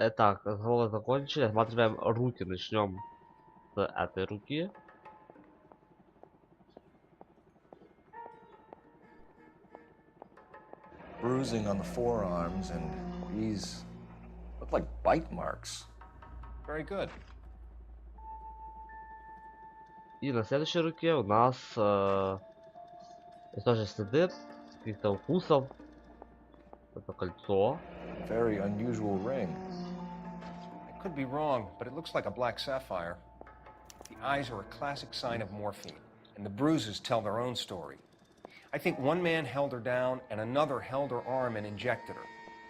Так, разговор закончили. Осматриваем руки. Начнем с этой руки. Bruising on the forearms, and these look like bite marks. Very good. И на следующей руке у нас тоже следы каких-то укусов. Это кольцо. Very unusual ring. I could be wrong, but it looks like a black sapphire. The eyes are a classic sign of morphine, and the bruises tell their own story. I think one man held her down and another held her arm and injected her.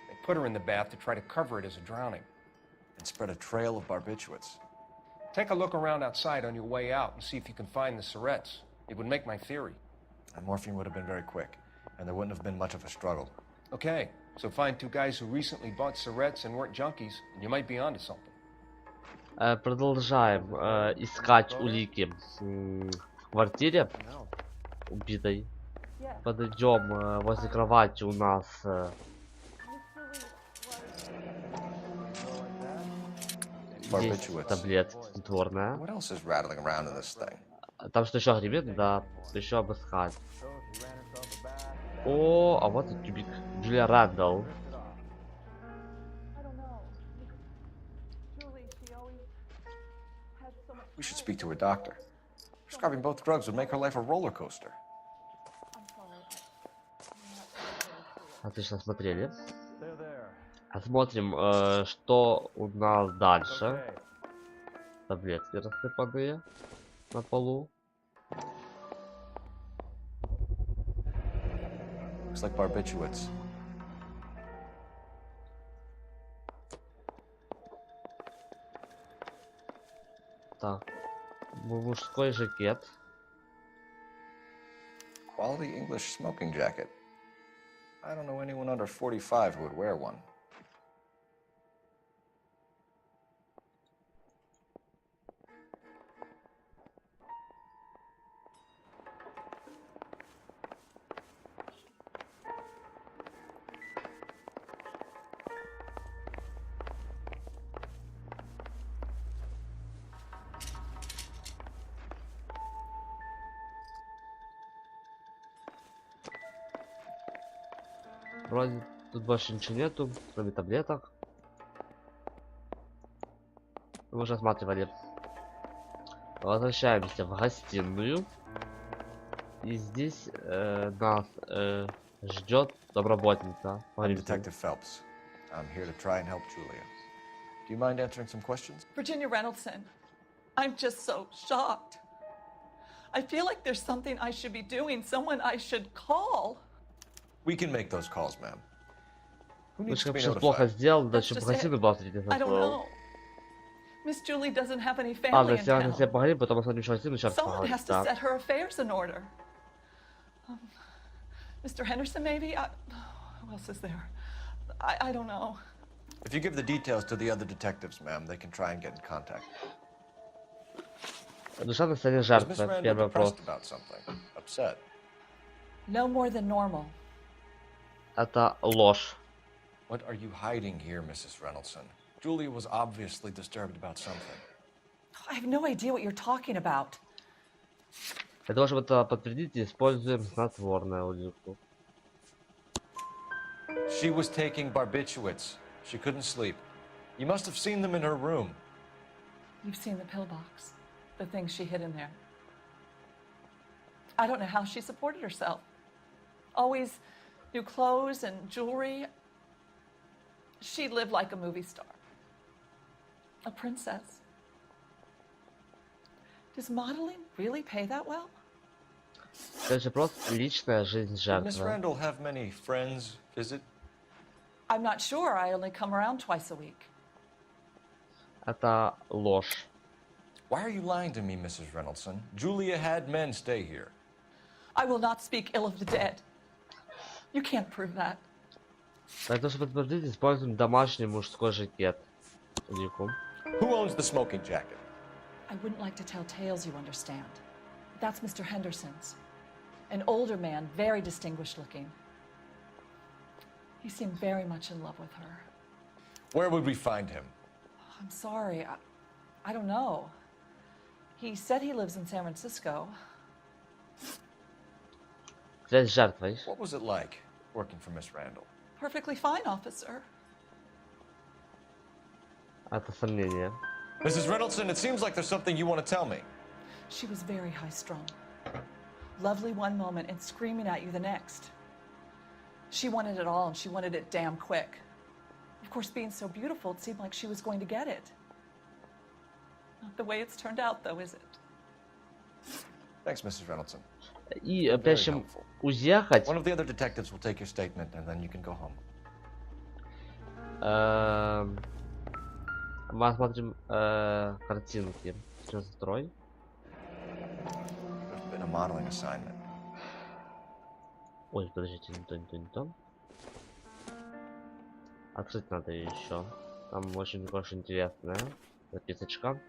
They put her in the bath to try to cover it as a drowning. And spread a trail of barbiturates. Take a look around outside on your way out and see if you can find the syrettes. It would make my theory. And morphine would have been very quick, and there wouldn't have been much of a struggle. Okay, so find two guys who recently bought syrettes and weren't junkies, and you might be onto something. Продолжаем искать улики в квартире убитой. Подойдем возле кровати у нас есть таблетка снотворная. What else is rattling around in this thing? Там что еще гремит? Да, еще обыскать. О, а вот и тюбик. Джулия Рэндалл. We should speak to her doctor. Prescribing both drugs would make her life a roller coaster. Отлично смотрели. Осмотрим, что у нас дальше. Таблетки рассыпанные на полу. Looks like barbiturates. Так, мужской жакет. Quality English smoking jacket. I don't know anyone under 45 who would wear one. Вроде тут больше ничего нету, кроме таблеток. Мы уже осматривали. Возвращаемся в гостиную. И здесь нас ждет домработница. I'm Detective Phelps. I'm here to try and help Julia. Do you mind answering some questions? Virginia Reynoldson, I'm just so shocked. I feel like there's something I should be doing, someone I should call. We can make those calls, ma'am. Who needs to Лучше be что плохо notified? сделал, да That's чтобы just гостиную it. была встретить. I don't know. Miss Julie doesn't have any family Ладно, in если она town. все поговорит, потом посмотрим, что гостиную сейчас Someone поговорит. has to set her affairs in order. Mr. Henderson, maybe? Who else is there? I don't know. If you give the details to the other detectives, ma'am, they can try and get in contact. Душа на стороне Is Miss жертвы. Randall Первый вопрос. depressed about something? Upset? No more than normal. Это ложь. What are you hiding here, Mrs. Reynoldson? Julia was obviously disturbed about something. I have no idea what you're talking about. Для того, чтобы это подтвердить, используем снотворное улику. She was taking barbiturates. She couldn't sleep. You must have seen them in her room. You've seen the pillbox, the things she hid in there. I don't know how she supported herself. Always new clothes and jewelry. She lived like a movie star. A princess. Does modeling really pay that well? Это же просто личная жизнь Did Miss жертвы. Randall have many friends visit? I'm not sure. I only come around twice a week. Это ложь. Why are you lying to me, Mrs. Reynoldson? Julia had men stay here. I will not speak ill of the dead. You can't prove that. Для того, чтобы подтвердить, используем домашний мужской жакет. Улику. Who owns the smoking jacket? I wouldn't like to tell tales, you understand. That's Mr. Henderson's. An older man, very distinguished looking. He seemed very much in love with her. Where would we find him? I'm sorry. I don't know. He said he lives in San Francisco. Связь с жертвой. What was it like working for Miss Randall? Perfectly fine, officer. Это сомнение. Mrs. Reynoldsson, it seems like there's something you want to tell me. She was very high-strung. Lovely one moment and screaming at you the next. She wanted it all, and she wanted it damn quick. Of course, being so beautiful, it seemed like she was going to get it. Not the way it's turned out, though, is it? Thanks, Mrs. Reynoldsson. И прежде чем уехать, One of the other detectives will take your statement, and then you can go home. мы осмотрим картинки. Что за строй? There's been a modeling assignment. Ой, подождите, не то. Открыть надо еще. Там очень кое-что интересное. Записочка.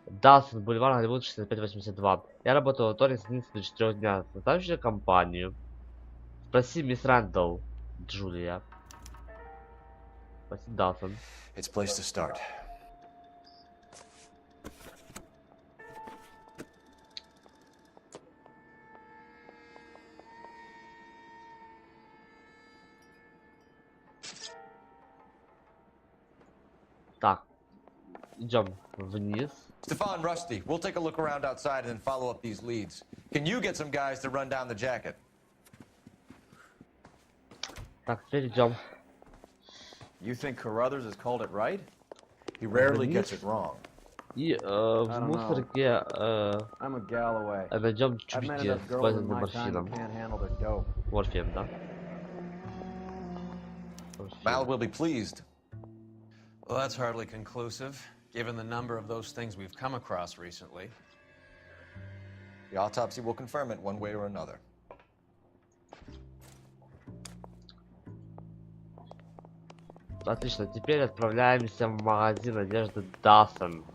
Дассен, бульвар Голливуд 6582. Я работаю в вторник с 11 до 4 дня. Составляющую компанию. Спроси мисс Рэндалл, Джулия. Спроси Дассен. It's a place to start. Так. Идем вниз. Stefan, Rusty, we'll take a look around outside and then follow up these leads. Can you get some guys to run down the jacket? Так, теперь идем. You think Carruthers has called it right? He rarely gets it wrong. И в мусорке I'm a Galloway. найдем I've met чубики enough с girls in поизонным my time who морфином. can't handle their dope. Морфием, да? Mal will be pleased. Well, that's hardly conclusive, given the number of those things we've come across recently. The autopsy will confirm it one way or another. Отлично, теперь отправляемся в магазин одежды Дассен.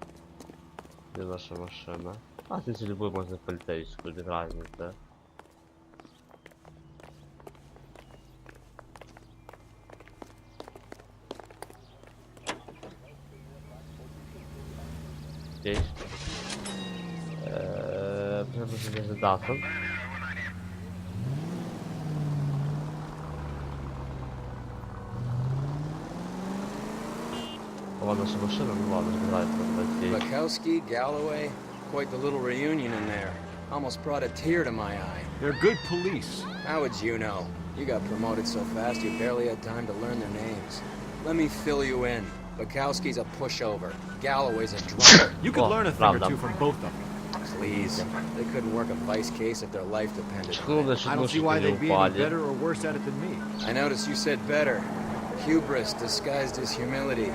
Где наша машина? А, здесь любую можно полицейскую, без разницы. Здесь. Одежды Дассен. Ладно, наша машина, ну ладно, не нравится здесь. Bukowski, Galloway, quite the little reunion in there. Almost brought a tear to my eye. They're good police. How would you know? You got promoted so fast you barely had time to learn their names. Let me fill you in. Bukowski's a pushover. Galloway's a drunk. You could learn a thing or two from both of them. Please. They couldn't work a vice case if their life depended on it. I don't see why they'd be any better or worse at it than me. I noticed you said better. Hubris disguised as humility.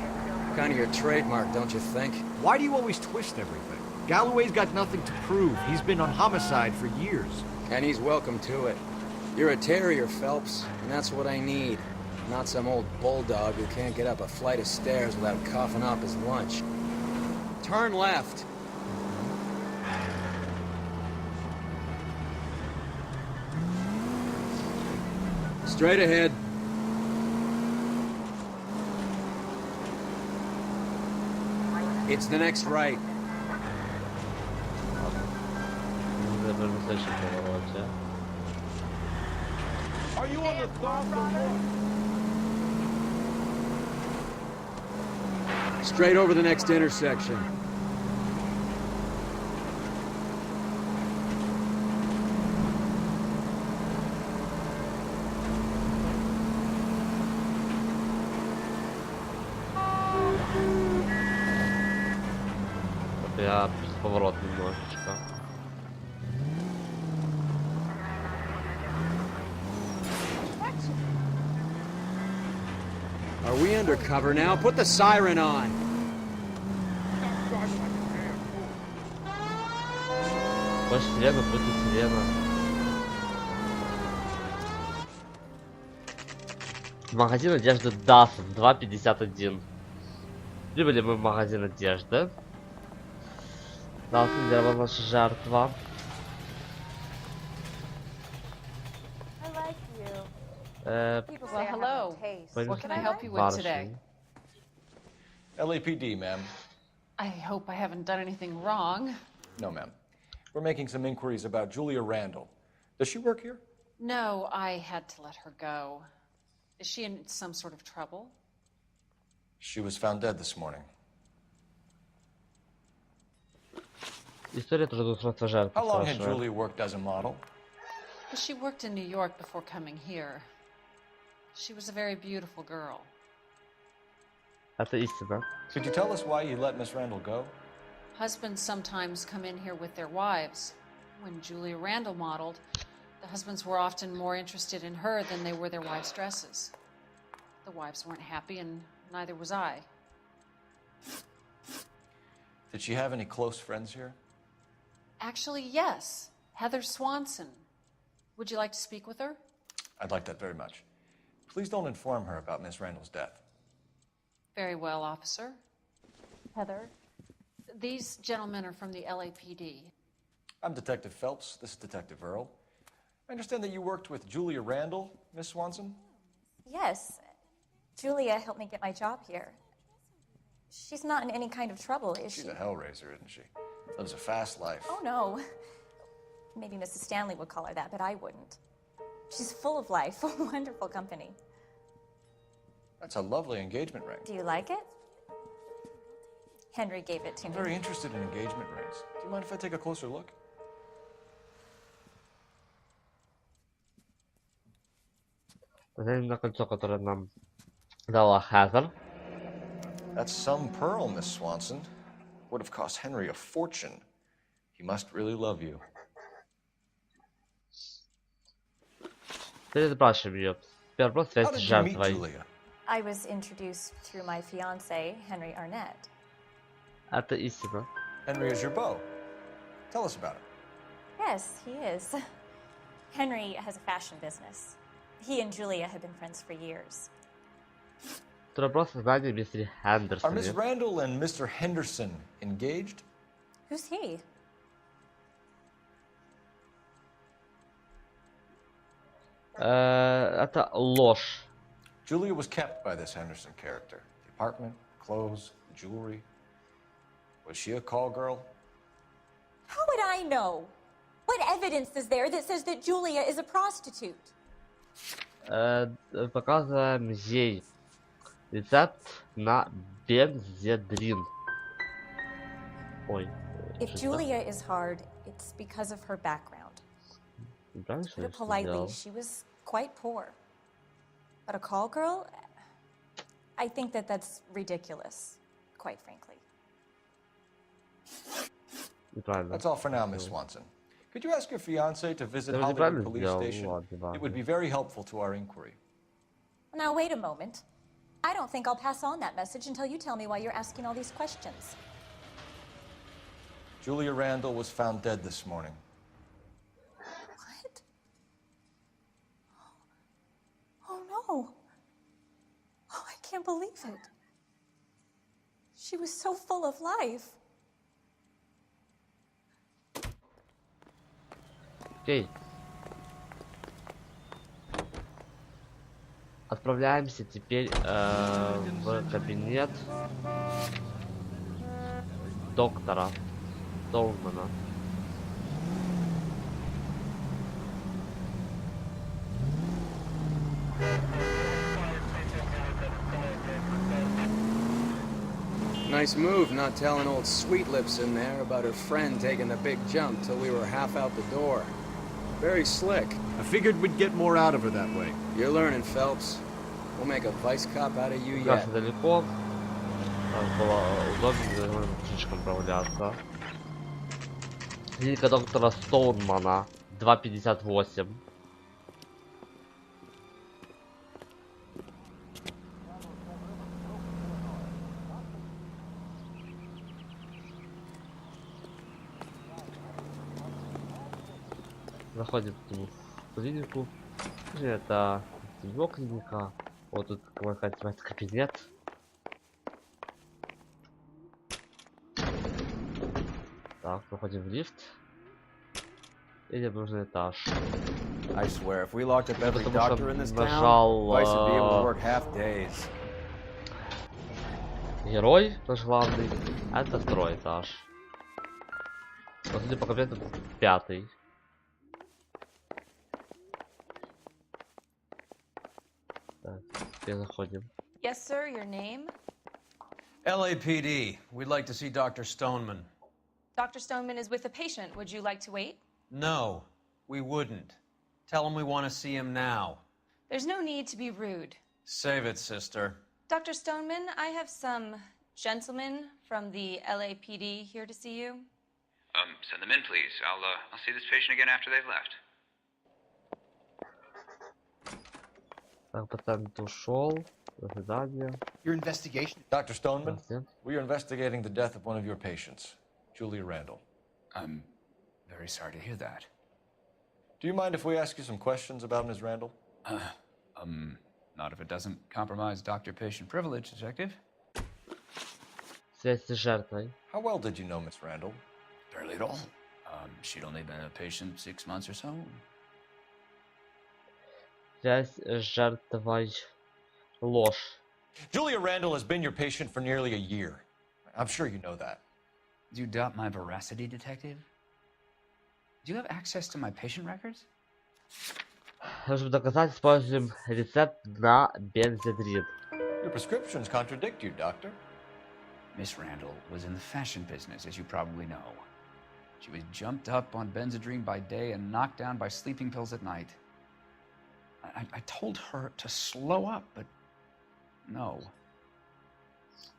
Kind of your trademark, don't you think? Why do you always twist everything? Galloway's got nothing to prove. He's been on homicide for years. And he's welcome to it. You're a terrier, Phelps, and that's what I need. Not some old bulldog who can't get up a flight of stairs without coughing up his lunch. Turn left. Straight ahead. It's the next right. Are you on the third floor? Straight over the next intersection. Я поворот немножечко. Are we undercover now? Put the siren on. Больше сирена, будет сирена. Магазин одежды Дассен 251. Прибыли мы в магазин одежды. Дассен, где была наша жертва. Well, hello. What can I help you with today? LAPD, ma'am. I hope I haven't done anything wrong. No, ma'am. We're making some inquiries about Julia Randall. Does she work here? No, I had to let her go. Is she in some sort of trouble? She was found dead this morning. История трудоустройства жертвы. How long had Julia worked as a model? Well, she worked in New York before coming here. She was a very beautiful girl. Это истина. Could you tell us why you let Miss Randall go? Husbands sometimes come in here with their wives. When Julia Randall modeled, the husbands were often more interested in her than they were their wives' dresses. The wives weren't happy, and neither was I. Did she have any close friends here? Actually, yes. Heather Swanson. Would you like to speak with her? I'd like that very much. Please don't inform her about Miss Randall's death. Very well, officer. Heather, these gentlemen are from the LAPD. I'm Detective Phelps. This is Detective Earl. I understand that you worked with Julia Randall, Miss Swanson? Yes. Julia helped me get my job here. She's not in any kind of trouble, is she? She's a hellraiser, isn't she? Lives a fast life. Oh, no. Maybe Mrs. Stanley would call her that, but I wouldn't. She's full of life, a wonderful company. That's a lovely engagement ring. Do you like it? Henry gave it to I'm me. very interested in engagement rings. Do you mind if I take a closer look? Посмотрим на кольцо, которое нам дала Heather. That's some pearl, Miss Swanson. Would have cost Henry a fortune. He must really love you. Переспрашиваем ее. Теперь просто How связь с did you meet жертвой. Julia? I was introduced through my fiancé, Henry Arnett. Это истина. Henry is your beau. Tell us about it. Yes, he is. Henry has a fashion business. He and Julia have been friends for years. Второй вопрос о знании мистера Are Miss Хендерсона. Randall and Mr. Henderson engaged? Who's he? Это ложь. Julia was kept by this Henderson character. The apartment, clothes, jewelry. Was she a call girl? How would I know? What evidence is there that says that Julia is a prostitute? Показываем ей рецепт на бензедрин. Ой. If Julia is hard, it's because of her background. Правильно, To что put я it politely, сделал? she was quite poor. But a call girl? I think that that's ridiculous, quite frankly. Неправильно. That's all for now, Miss Swanson. Could you ask your fiancé to visit Да, Hollywood неправильно Police сделал. Station? Ладно, ладно. It would be very helpful to our inquiry. Now, wait a moment. I don't think I'll pass on that message until you tell me why you're asking all these questions. Julia Randall was found dead this morning. What? Oh, no. Oh, I can't believe it. She was so full of life. Окей. Отправляемся теперь в кабинет доктора Стоунмана. Nice move not telling old Sweet Lips in there about her friend taking the big jump till we were half out the door. Very slick. I figured we'd get more out of her that way. You're learning, Phelps. We'll make a vice cop out of you yet. Кажется, далеко. Так было удобнее слишком управляться. Клиника доктора Стоунмана 2:58. Заходим в клинику. Это его клиника. Вот тут, как можно сказать, называется кабинет. Так, проходим в лифт. Едем в нужный этаж. I swear, if we locked up every Потому что doctor in this нажал, town, Vice would be able to work half days. герой наш главный. А это второй этаж. Вот судя по кабинету, 5-й. Так, где заходим? Yes, sir, your name? LAPD. We'd like to see Dr. Stoneman. Dr. Stoneman is with a patient. Would you like to wait? No, we wouldn't. Tell him we want to see him now. There's no need to be rude. Save it, sister. Dr. Stoneman, I have some gentlemen from the LAPD here to see you. Send them in, please. I'll see this patient again after they've left. Так, пациент ушел. До свидания. Your investigation? Dr. Stoneman, we are investigating the death of one of your patients, Julia Randall. I'm very sorry to hear that. Do you mind if we ask you some questions about Ms. Randall? Not if it doesn't compromise doctor-patient privilege, Detective. Связь с жертвой. How well did you know Ms. Randall? Barely at all. She'd only been a patient 6 months or so. Связь с жертвой. Ложь. Julia Randall has been your patient for nearly a year. I'm sure you know that. Do you doubt my veracity, Detective? Do you have access to my patient records? Чтобы доказать, используем рецепт на бензодрин. Your prescriptions contradict you, doctor. Miss Randall was in the fashion business, as you probably know. She was jumped up on Benzedrine by day and knocked down by sleeping pills at night. I told her to slow up, but no.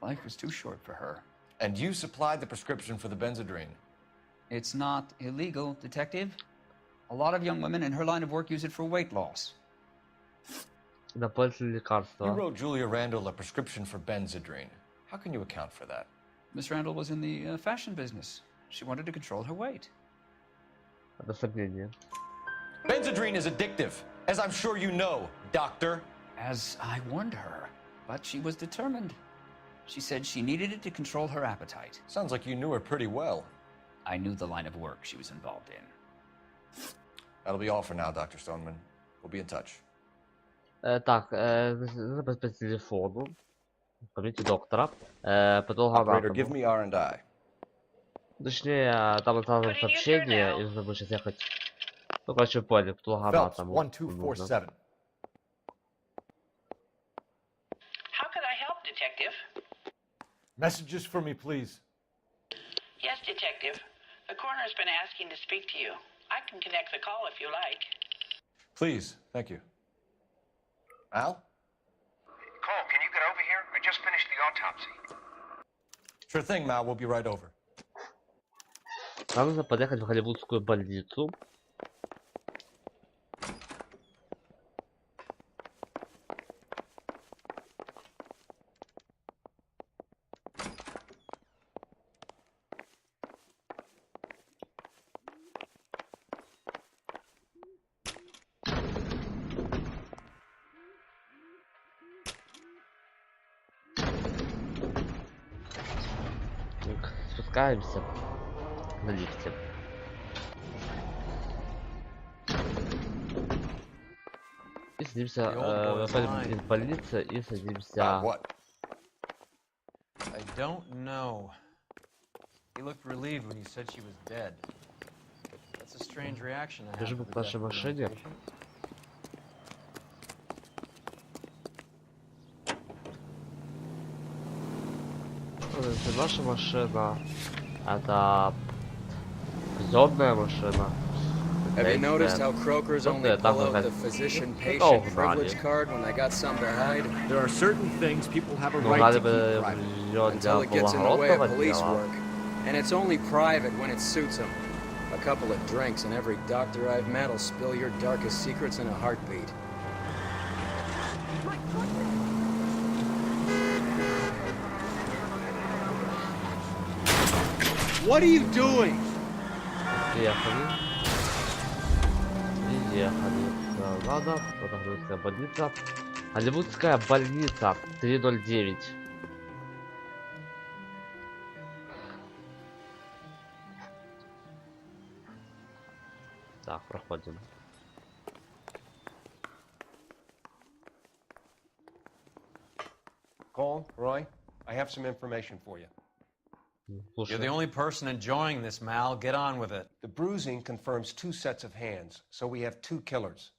Life was too short for her. And you supplied the prescription for the Benzedrine. It's not illegal, Detective. A lot of young women in her line of work use it for weight loss. На пользу лекарства. You wrote Julia Randall a prescription for Benzedrine. How can you account for that? Miss Randall was in the fashion business. She wanted to control her weight. Это сомнение. Benzedrine is addictive, as I'm sure you know, doctor. As I warned her, but she was determined. She said she needed it to control her appetite. Sounds like you knew her pretty well. I knew the line of work she was involved in. That'll be all for now, Dr. Stoneman. We'll be in touch. Так, нужно по телефону. Помните доктора. Operator, give me R&I. Точнее, там оставлено сообщение, и нужно будет сейчас ехать. Ну, короче, поняли, Фелпс, 1247. How can I help, Detective? Messages for me, please. Yes, Detective. The coroner's been asking to speak to you. I can connect the call if you like. Please, thank you. Al? Cole, can you get over here? I just finished the autopsy. Sure thing, Mal. We'll be right over. Нам нужно подъехать в голливудскую больницу. Так, спускаемся на лифте. И садимся, выходим из больницы и садимся. I don't know. He looked relieved when you said she was dead. That's a strange reaction to have. Бежим к нашей машине. Это наша машина. Это казенная машина. Have you noticed how Croakers only pull out the physician-patient privilege card when they got something to hide? There are certain things people have a right to keep private. Until it gets in the way of police work. And it's only private when it suits them. A couple of drinks and every doctor I've met will spill your darkest secrets in a heartbeat. What are you doing? Приехали. Надо. Вот голливудская больница. Голливудская больница 309. Так, проходим. Cole, Roy, I have some information for you. You're the only person enjoying this, Mal. Get on with it. The bruising confirms 2 sets of hands, so we have 2 killers.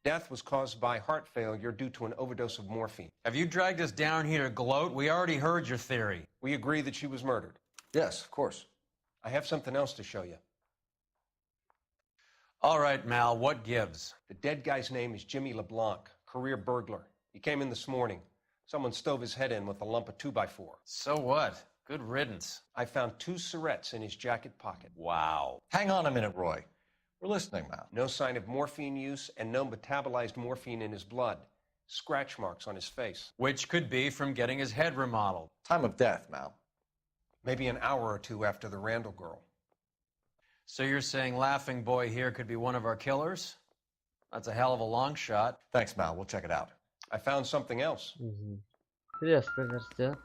Death was caused by heart failure due to an overdose of morphine. Have you dragged us down here to gloat? We already heard your theory. We agree that she was murdered. Yes, of course. I have something else to show you. All right, Mal, what gives? The dead guy's name is Jimmy LeBlanc, career burglar. He came in this morning. Someone stove his head in with a lump of 2x4. So what? Good riddance. I found 2 cigarettes in his jacket pocket. Wow. Hang on a minute, Roy. We're listening, Mal. No sign of morphine use and no metabolized morphine in his blood. Scratch marks on his face. Which could be from getting his head remodeled. Time of death, Mal. Maybe an hour or 2 after the Randall girl. So you're saying Laughing Boy here could be one of our killers? That's a hell of a long shot. Thanks, Mal. We'll check it out. I found something else. Интересная версия.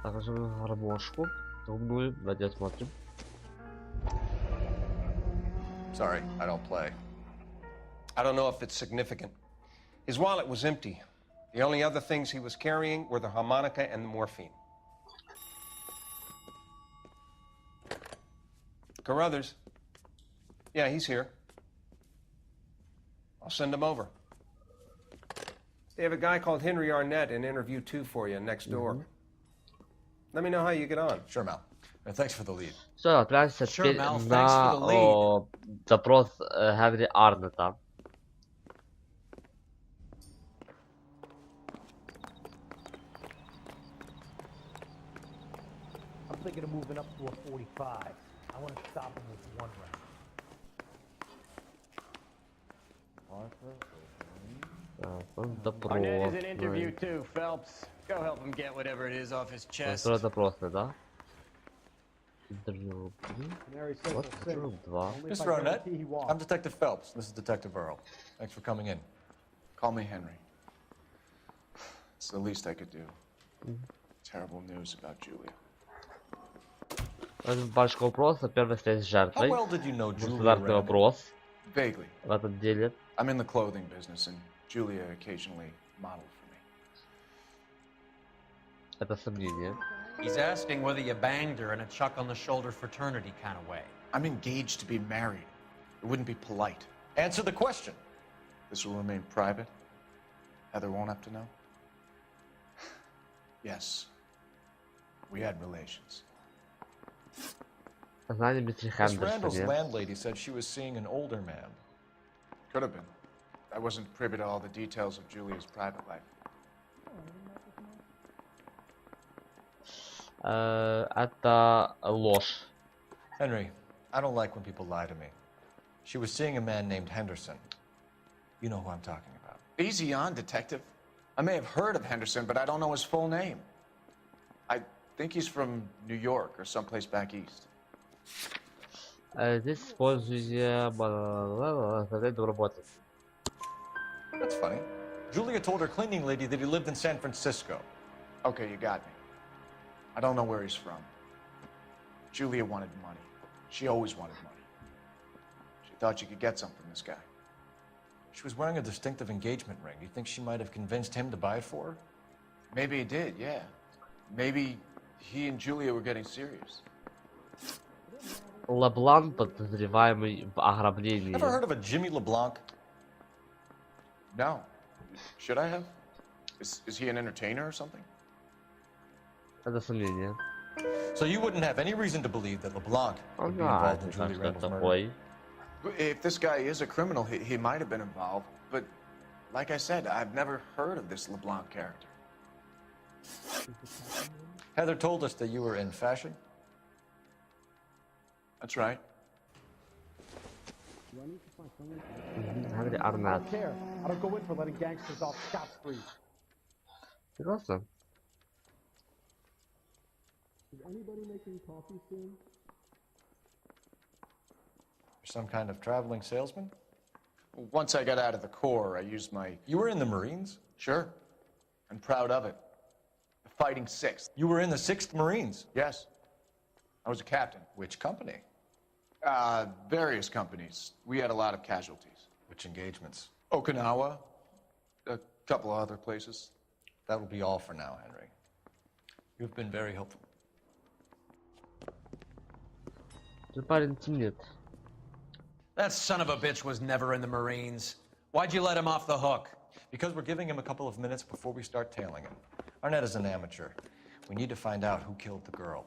Покажем гармошку. Умную. Давайте смотрим. Sorry, I don't play. I don't know if it's significant. His wallet was empty. The only other things he was carrying were the harmonica and the morphine. Carruthers. Yeah, he's here. I'll send him over. They have a guy called Henry Arnett in interview 2 for you next door. Let me know how you get on. Sure, Mal. And thanks for the lead. Все, отправимся теперь на запрос Henry Арнета. I'm thinking of moving up to a 45. I want to stop him with 1 round. Допрос. Is an interview too, Phelps. Go help him get whatever it is off his chest. Допросный, да? Интервью. Вот, интервью 2. Mr. Arnett, I'm Detective Phelps. This is Detective Earl. Thanks for coming in. Call me Henry. It's the least I could do. Terrible news about Julia. Парочка вопросов. Первый связь с жертвой. How well did you know Julia Стандартный вопрос. Vaguely. В этом деле. I'm in the clothing business, and Julia occasionally modeled for me. Это сомнение. He's asking whether you banged her in a chuck-on-the-shoulder fraternity kind of way. I'm engaged to be married. It wouldn't be polite. Answer the question. This will remain private. Heather won't have to know. Yes. We had relations. Miss Randall's landlady said she was seeing an older man. Could have been. I wasn't privy to all the details of Julia's private life. Это ложь. Henry, I don't like when people lie to me. She was seeing a man named Henderson. You know who I'm talking about. Easy on, Detective. I may have heard of Henderson, but I don't know his full name. I think he's from New York or someplace back east. Здесь используем работать. That's funny. Julia told her cleaning lady that he lived in San Francisco. Okay, you got me. I don't know where he's from. Julia wanted money. She always wanted money. She thought she could get some from this guy. She was wearing a distinctive engagement ring. Do you think she might have convinced him to buy it for her? Maybe he did, yeah. Maybe he and Julia were getting serious. LeBlanc, подозреваемый в ограблении. Ever heard of a Jimmy LeBlanc? No. Should I have? Is he an entertainer or something? Это сомнение. So you wouldn't have any reason to believe that LeBlanc would be involved in Julie Randall's murder? If this guy is a criminal, he might have been involved. But like I said, I've never heard of this LeBlanc character. Heather told us that you were in fashion. That's right. Henry Arnett. I don't go in for letting gangsters off scot-free. Серьезно? Is anybody making coffee soon? Some kind of traveling salesman? Once I got out of the Corps, I used my... You were in the Marines? Sure. I'm proud of it. The Fighting 6th. You were in the 6th Marines? Yes. I was a captain. Which company? Various companies. We had a lot of casualties. Which engagements? Okinawa. A couple of other places. That will be all for now, Henry. You've been very helpful. Парень темнит. That son of a bitch was never in the Marines. Why'd you let him off the hook? Because we're giving him a couple of minutes before we start tailing him. Arnett is an amateur. We need to find out who killed the girl.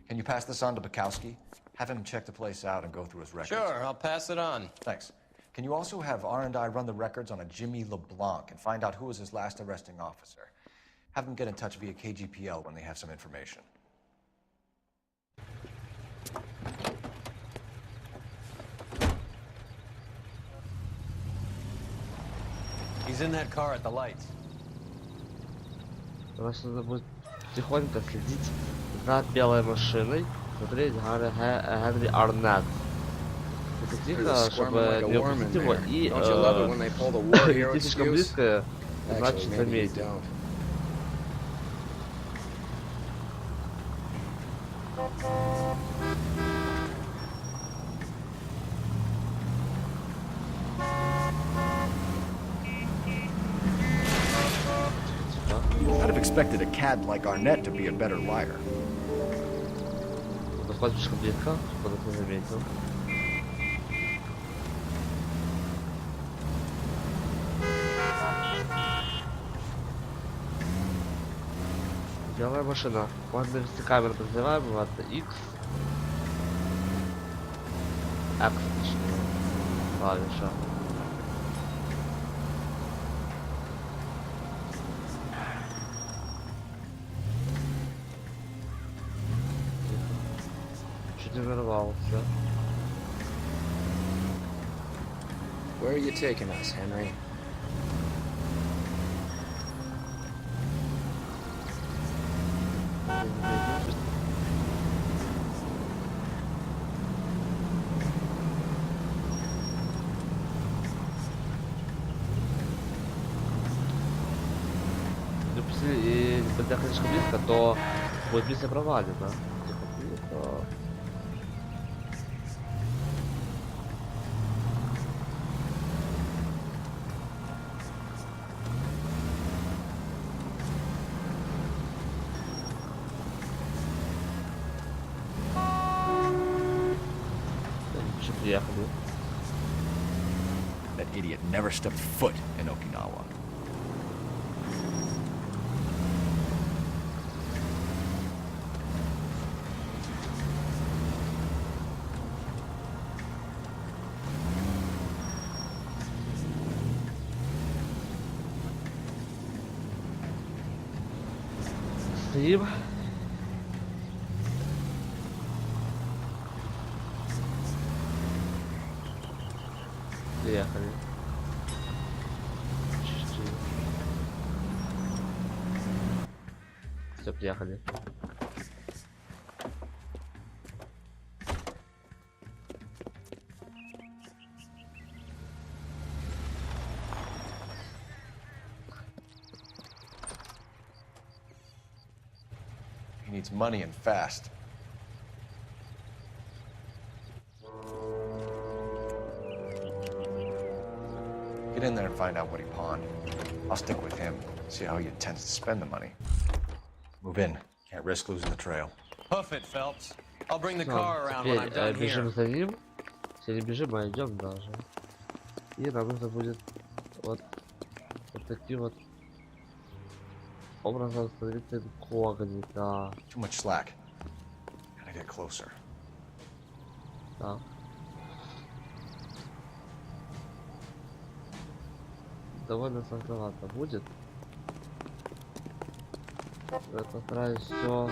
Can you pass this on to Bukowski? Have him check the place out and go through his records. Sure, I'll pass it on. Thanks. Can you also have R&I run the records on a Jimmy LeBlanc and find out who was his last arresting officer? Have them get in touch via KGPL when they have some information. He's in that car at the lights. Просто надо будет тихонько следить за белой машиной, смотреть Генри Арнетт. Тихо, чтобы не упустить его и идти слишком близко, иначе заметить. I'd have expected a cad like Arnett to be a better liar. Подходит слишком близко, чтобы ты заметил. Белая машина. Можно навести камеру подозреваемого, это X. X, точнее. Клавиша. Чуть не нарвался. Where are you taking us, Henry? И не подъехать слишком близко, то будет миссия провалена. That idiot never stepped foot in Okinawa. Стоим. Приехали. Все, приехали. He needs money and fast. Get in there and find out what he pawned. I'll stick with him, see how he intends to spend the money. Move in. Can't risk losing the trail. Hoof it, Phelps. I'll bring the car around when I'm done here. Бежим за ним. Если не бежим, а идем даже. И нам нужно будет вот таким вот образом становиться инкогнито. Too much slack. Gotta get closer. Да. Довольно сложновато будет. Я постараюсь все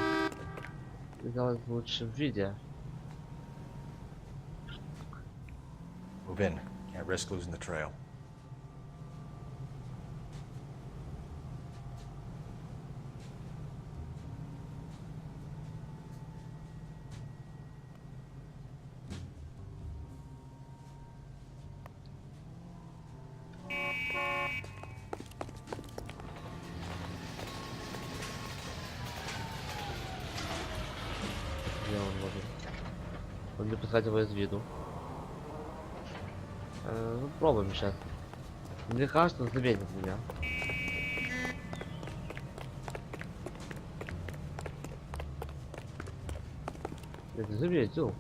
сделать в лучшем виде. Move in. Can't risk losing the trail. Он не пускать его из виду. Ну, пробуем сейчас. Мне кажется, он заметит меня. Я не заметил.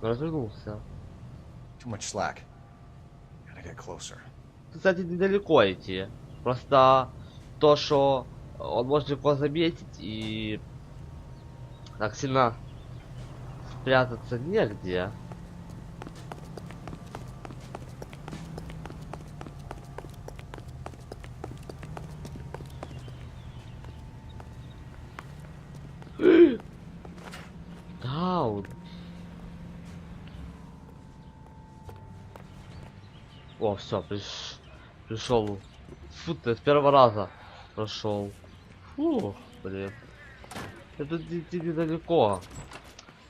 Развернулся. Too much slack. Gotta get closer. Кстати, недалеко идти. Просто то, что он может легко заметить и так сильно спрятаться негде. Даун. О, все, пришел. Фу, ты с первого раза прошел. Фу, блин. Это идти недалеко.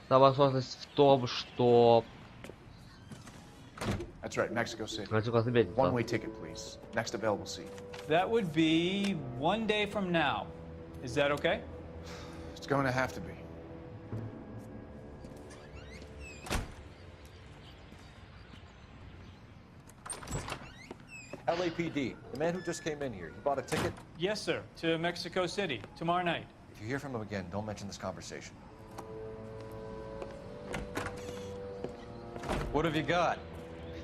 Самая сложность в том, что... That's right, Mexico City. заметить. One-way ticket, please. Next available seat. That would be 1 day from now. Is that okay? It's going to have to be. LAPD, the man who just came in here, he bought a ticket? Yes, sir. To Mexico City, tomorrow night. If you hear from him again, don't mention this conversation. What have you got?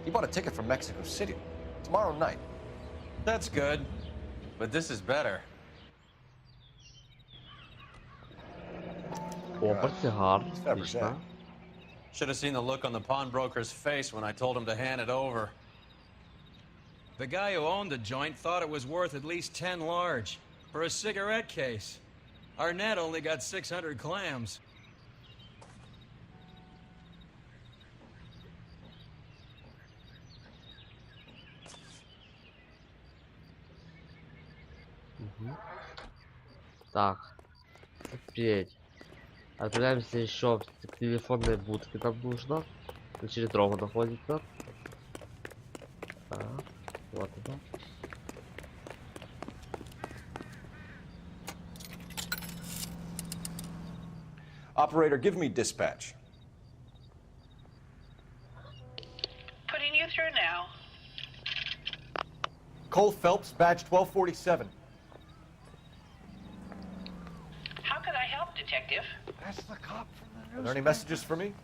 He bought a ticket from Mexico City. Tomorrow night. That's good. But this is better. Отлично. Should have seen the look on the pawnbroker's face when I told him to hand it over. The guy who owned the joint thought it was worth at least 10 large for a cigarette case. Arnett only got 600 clams. Так, теперь отправляемся еще к телефонной будке, нам нужно. Через дорогу находится. Так, вот это. Operator, give me dispatch. Putting you through now. Couла Felpsa, badge 1247. How could I help, Detective? That's the cop from the news. Are there any messages for me?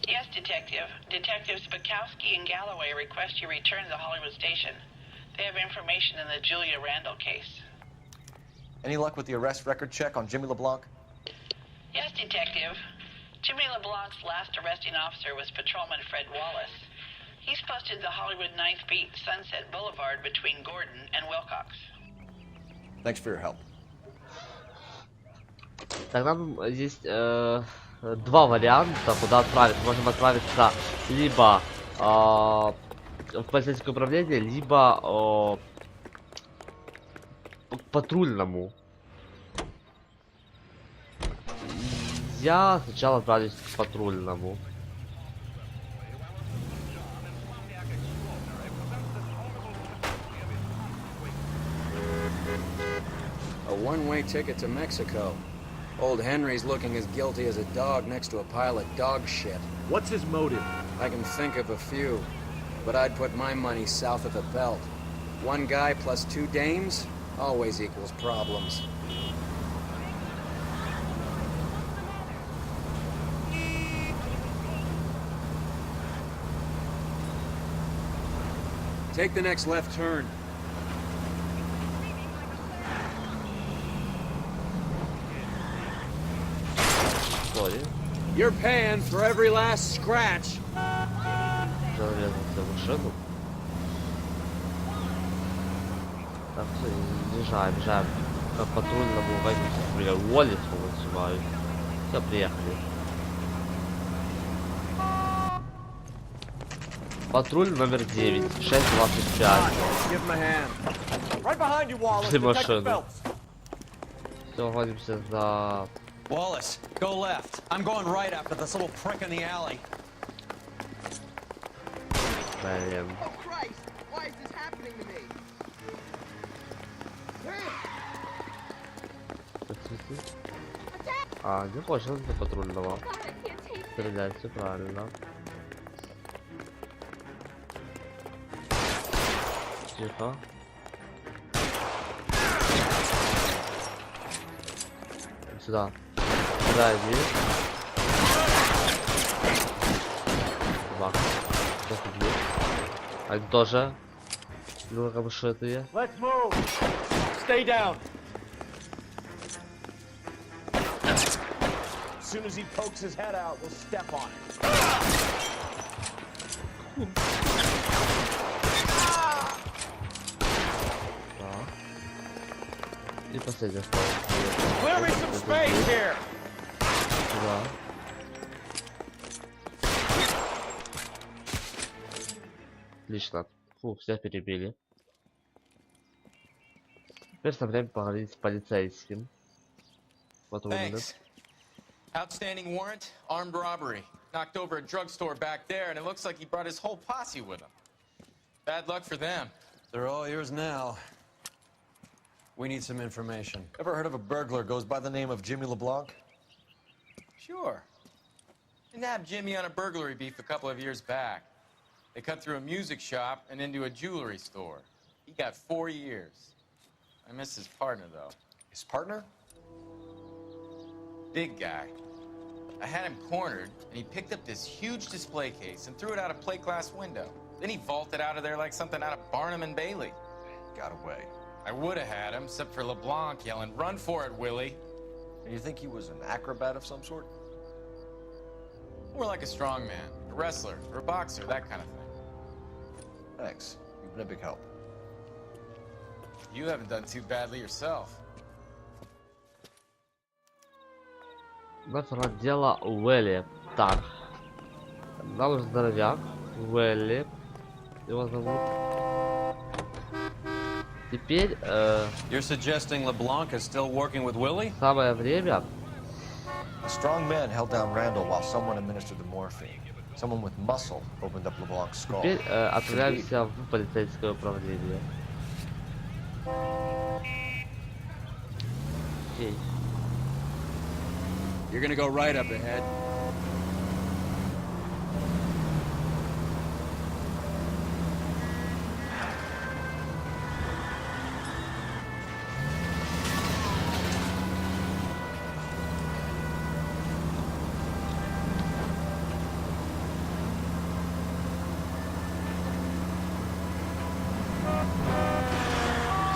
Yes, Detective. Detectives Bukowski and Galloway request you return to the Hollywood station. They have information in the Julia Randall case. Any luck with the arrest record check on Jimmy LeBlanc? Yes, Detective. Jimmy LeBlanc's last arresting officer was Patrolman Fred Wallace. He's posted the Hollywood 9th Beat Sunset Boulevard between Gordon and Wilcox. Thanks for your help. Так, нам есть два варианта, куда отправиться. Можем отправиться либо в полицейское управление, либо к патрульному. Я сначала отправлюсь к патрульному. A one-way ticket to Mexico. Old Henry's looking as guilty as a dog next to a pile of dog shit. What's his motive? I can think of a few, but I'd put my money south of the belt. One guy plus 2 dames always equals problems. Take the next left turn. Sorry. You're paying for every last scratch. Зарезался в машину. Так, все, бежаем к патрульному водителю. Уоллес называют. Все, приехали. Патруль номер 9, 625. Пошли машину. Все, гонимся за... Wallace, go left. I'm going right after this little prick in the alley. Блин. Oh Christ! Why is this happening to me? А, не хочешь за патрульного. Стрелять, все правильно. Тихо. сюда. Сюда иди. Собака. Они тоже. Ну, как бы что это я? Let's move. Stay down. As soon as he pokes his head out, we'll step on it. И последний остался. Clear me some space here. Сюда. Отлично. Фу, все перебили. Теперь самое время поговорить с полицейским. Вот он. Thanks. Outstanding warrant, armed robbery. Knocked over a drugstore back there, and it looks like he brought his whole posse with him. Bad luck for them. They're all yours now. We need some information. Ever heard of a burglar goes by the name of Jimmy LeBlanc? Sure. I nabbed Jimmy on a burglary beef a couple of years back. They cut through a music shop and into a jewelry store. He got 4 years. I miss his partner, though. His partner? Big guy. I had him cornered, and he picked up this huge display case and threw it out a plate glass window. Then he vaulted out of there like something out of Barnum and Bailey. Got away. I would have had him, except for LeBlanc yelling, "Run for it, Willie!" And you think he was an acrobat of some sort? More like a strongman, a wrestler, or a boxer, that kind of thing. Thanks. You've been a big help. You haven't done too badly yourself. Нафера дело Уэлли. Так. Нам нужен здоровяк. Уэлли. Его зовут. Теперь, You're suggesting LeBlanc is still working with Willie? самое время. A strong man held down Randall while someone administered the morphine. Someone with muscle opened up LeBlanc's skull. Теперь отправляемся в полицейское управление. Окей. You're gonna go right up ahead.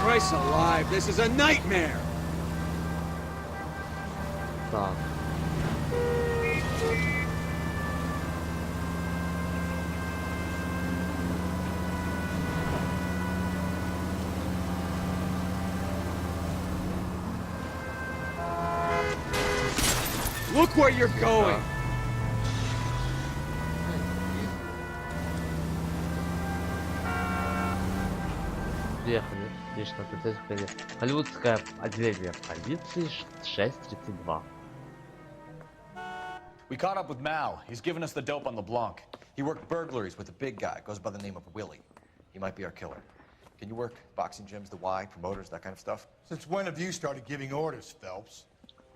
Christ alive, this is a nightmare! Так. Look where you're going! Приехали. Отлично, полицейское Голливудское отделение полиции 632. We caught up with Mal. He's given us the dope on LeBlanc. He worked burglaries with a big guy. Goes by the name of Willie. He might be our killer. Can you work boxing gyms, the Y, promoters, that kind of stuff? Since when have you started giving orders, Phelps?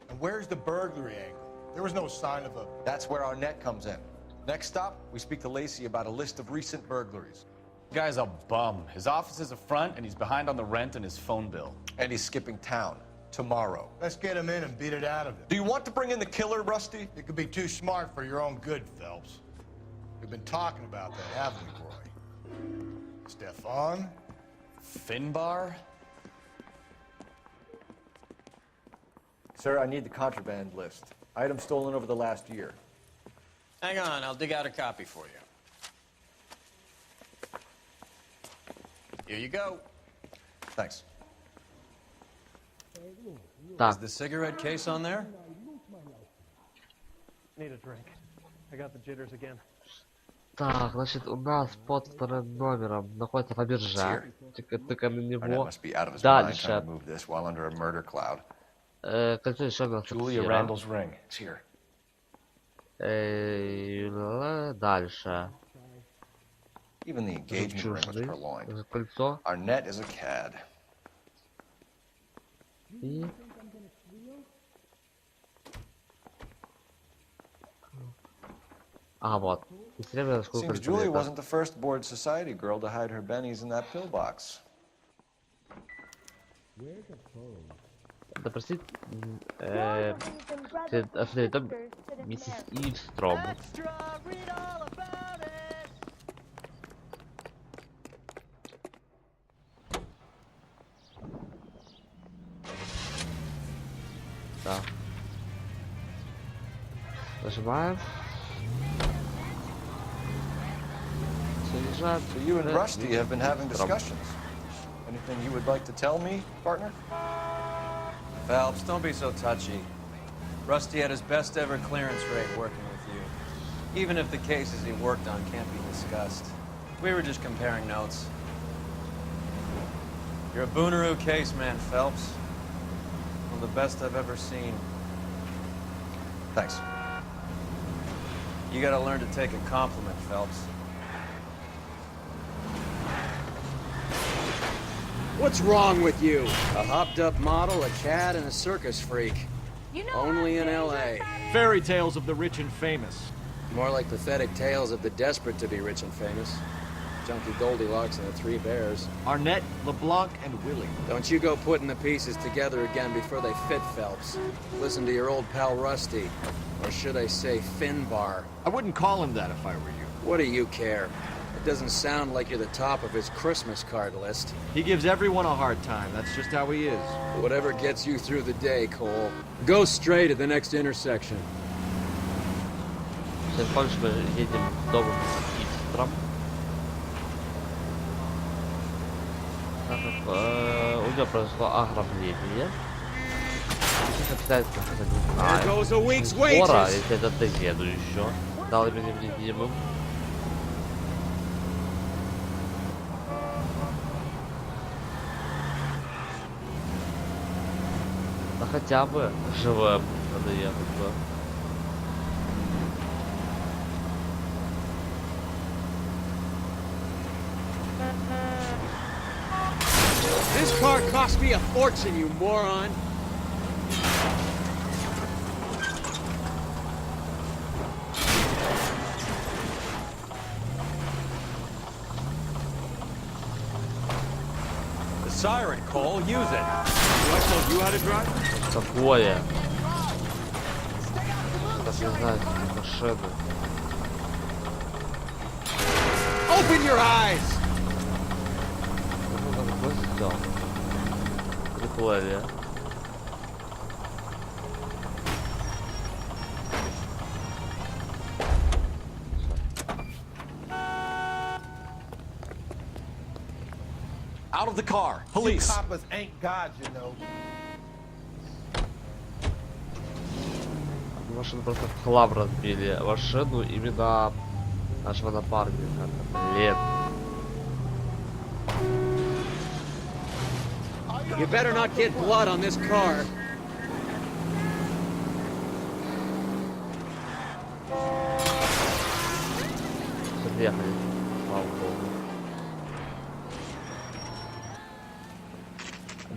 And where's the burglary angle? There was no sign of a... That's where our net comes in. Next stop, we speak to Lacey about a list of recent burglaries. The guy's a bum. His office is a front, and he's behind on the rent and his phone bill. And he's skipping town tomorrow. Let's get him in and beat it out of him. Do you want to bring in the killer, Rusty? It could be too smart for your own good, Phelps. We've been talking about that, haven't we, Roy? Stefan? Finbar? Sir, I need the contraband list. Items stolen over the last year. Hang on, I'll dig out a copy for you. Here you go. Thanks. Is the cigarette case on there? Need a drink. I got the jitters again. Так, значит, у нас под вторым номером находится Фаберже. Только на него. Дальше. Кольцо еще на Julia Randall's ring. It's here. Дальше. Even the engagement ring was purloined. Кольцо. Our net is a cad. И... А, вот. Seems Julia wasn't the first bored society girl to hide her bennies in that pillbox. Да простите, смотри, там миссис Ивстром. Да. Нажимаем. So you and Rusty have been having discussions. Anything you would like to tell me, partner? Phelps, don't be so touchy. Rusty had his best ever clearance rate working with you. Even if the cases he worked on can't be discussed. We were just comparing notes. You're a Booneroo case man, Phelps. One of the best I've ever seen. Thanks. You gotta learn to take a compliment, Phelps. What's wrong with you? A hopped-up model, a cad, and a circus freak. Only in L.A. Fairy tales of the rich and famous. More like pathetic tales of the desperate to be rich and famous. Junkie Goldilocks and the Three Bears. Arnett, LeBlanc, and Willie. Don't you go putting the pieces together again before they fit, Phelps. Listen to your old pal Rusty. Or should I say Finbar. I wouldn't call him that if I were you. What do you care? It doesn't sound like you're the top of his Christmas card list. He gives everyone a hard time. That's just how he is. Whatever gets you through the day, Cole. Go straight at the next intersection. Сейчас больше мы едем в дом Ивстром. У него произошло ограбление. Сейчас обязательно не знаю. Скоро, если это доеду еще. Дал мне невидимым. Да хотя бы живым надо ехать, да. This car cost me a fortune, you moron! The siren, Cole, use it. Do I tell you how to drive? Такое. Даже не знаю, машины. Open your eyes! Приплыли. Out of the car. Police. You coppers ain't gods, you know. Машину просто в хлам разбили. Машину именно нашего напарника. Блин. You better not get blood on this car. Приехали. Слава богу.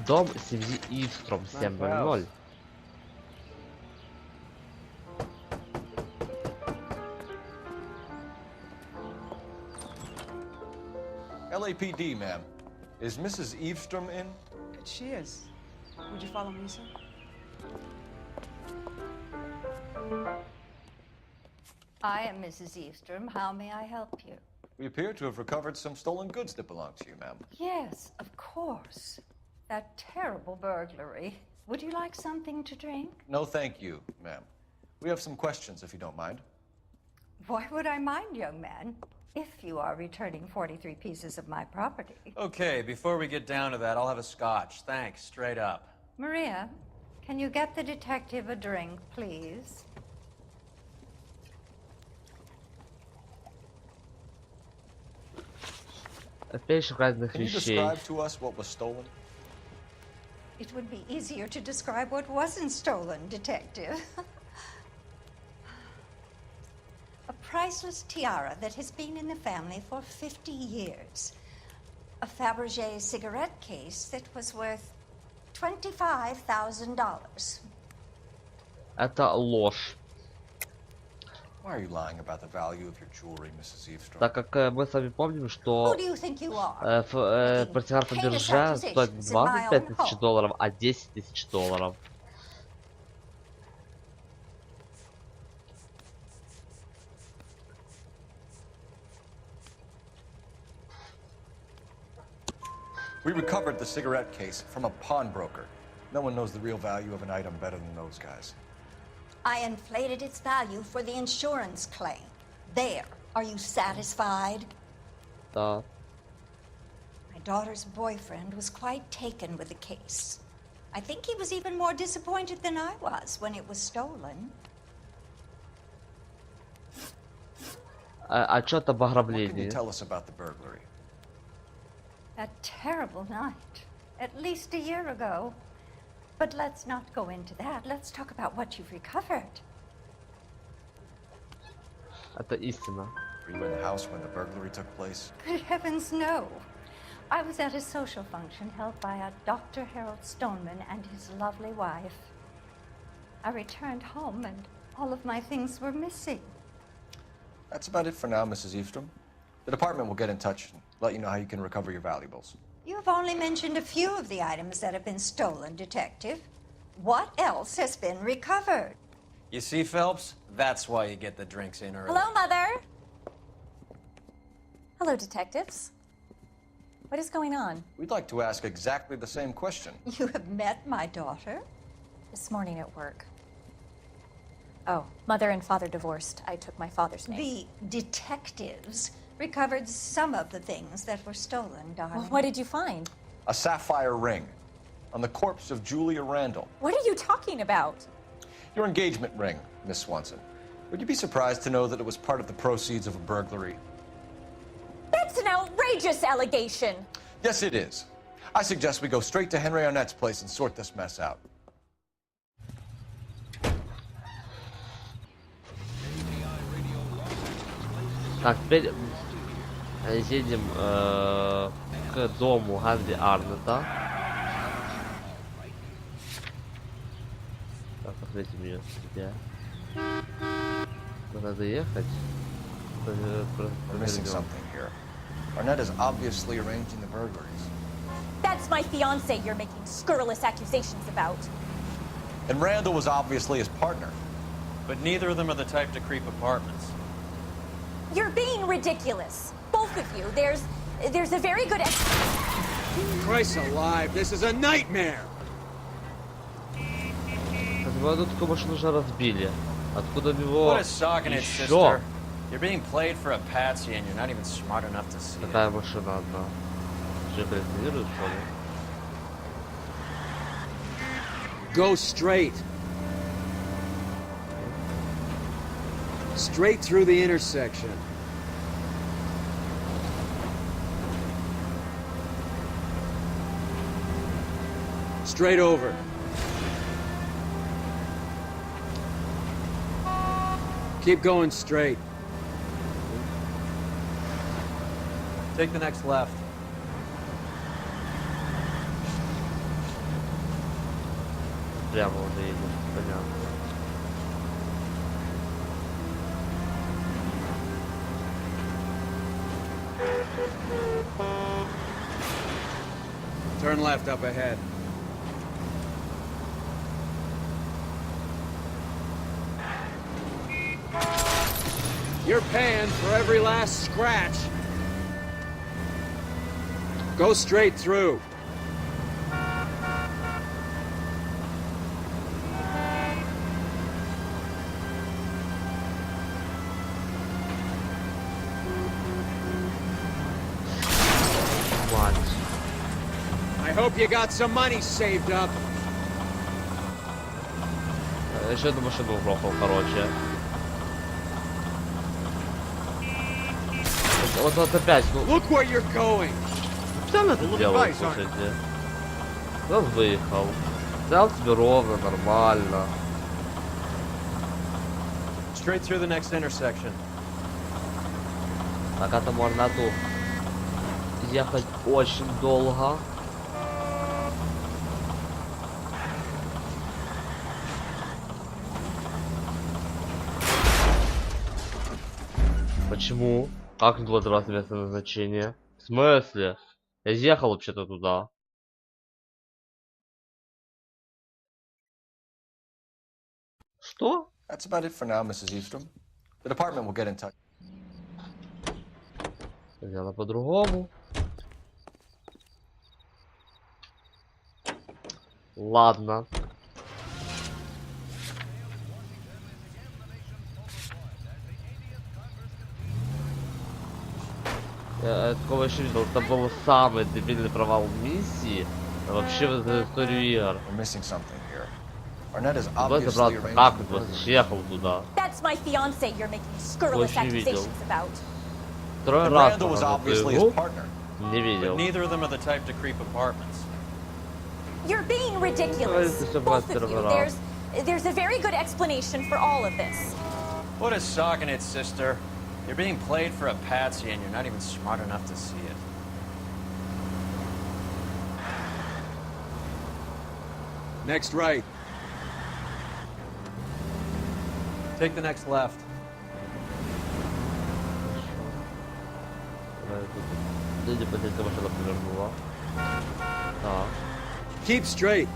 Дом семьи Ивстром 700. LAPD, ma'am. Is Mrs. Eavestrom in? She is. Would you follow me, sir? I am Mrs. Eavestrom. How may I help you? We appear to have recovered some stolen goods that belong to you, ma'am. Yes, of course. That terrible burglary. Would you like something to drink? No, thank you, ma'am. We have some questions, if you don't mind. Why would I mind, young man? If you are returning 43 pieces of my property. Okay, before we get down to that, I'll have a scotch. Thanks, straight up. Maria, can you get the detective a drink, please? Can you describe to us what was stolen? It would be easier to describe what wasn't stolen, detective. A priceless tiara that has been in the family for 50 years. A Fabergé cigarette case that was worth $25,000. Это ложь. Why are you lying about the value of your jewelry, Mrs. Eavesdrom? Так как мы с вами помним, что Who do you think you are? портсигар по бирже стоит не 25 тысяч долларов, а 10 тысяч долларов. We recovered the cigarette case from a pawnbroker. No one knows the real value of an item better than those guys. I inflated its value for the insurance claim. There. Are you satisfied? Да. My daughter's boyfriend was quite taken with the case. I think he was even more disappointed than I was when it was stolen. Отчет об What can you ограблении. tell us about the burglary? A terrible night. At least a year ago. But let's not go into that. Let's talk about what you've recovered. Это истина. Were you in the house when the burglary took place? Good heavens, no. I was at a social function held by a Dr. Harold Stoneman and his lovely wife. I returned home and all of my things were missing. That's about it for now, Mrs. Eavesdrom. The department will get in touch and let you know how you can recover your valuables. You've only mentioned a few of the items that have been stolen, Detective. What else has been recovered? You see, Phelps? That's why you get the drinks in early. Hello, Mother. Hello, detectives. What is going on? We'd like to ask exactly the same question. You have met my daughter? This morning at work. Oh, mother and father divorced. I took my father's name. The detectives recovered some of the things that were stolen, darling. Well, what did you find? A sapphire ring on the corpse of Julia Randall. What are you talking about? Your engagement ring, Miss Swanson. Would you be surprised to know that it was part of the proceeds of a burglary? That's an outrageous allegation. Yes, it is. I suggest we go straight to Henry Arnett's place and sort this mess out. Так, теперь едем к дому Генри Арнетта. Так, ответим ее себе. Надо ехать. We're missing something here. Arnett is obviously arranging the burglaries. That's my fiance you're making scurrilous accusations about. And Randall was obviously his partner. But neither of them are the type to creep apartments. You're being ridiculous. Both of you. There's a very good... Christ alive, this is a nightmare! Тут такую машину уже разбили. Откуда у него What a sock in it, еще sister. You're being played for a patsy and you're not even smart enough to see it. такая машина одна? Что, коллекционируют, что ли? Go straight. Straight through the intersection. Straight over. Keep going straight. Take the next left. Прямо уже едем, понятно. Turn left up ahead. You're paying for every last scratch. Go straight through. I hope you got some money saved up. Еще одну машину угрохал, короче. Вот опять, ну... Look where you're going. Что он это делает, слушайте? Он выехал. Взял себе ровно, нормально. Straight through the next intersection. Так, этому Арнату ехать очень долго. Почему? Как не было добраться место назначения? В смысле? Я ехал вообще-то туда. Что? That's about it for now, Mrs. Eastrom. The department will get in touch. Дело по-другому. Ладно. Я такого еще не видел. Это был самый дебильный провал миссии вообще в историю игр. Давай забраться, как он просто ехал туда. Больше не видел. Второй раз не видел. You're being ridiculous, both of you. There's a very good explanation for all of this. What is socking it, sister? You're being played for a patsy and you're not even smart enough to see it. Next right. Take the next left. Keep straight.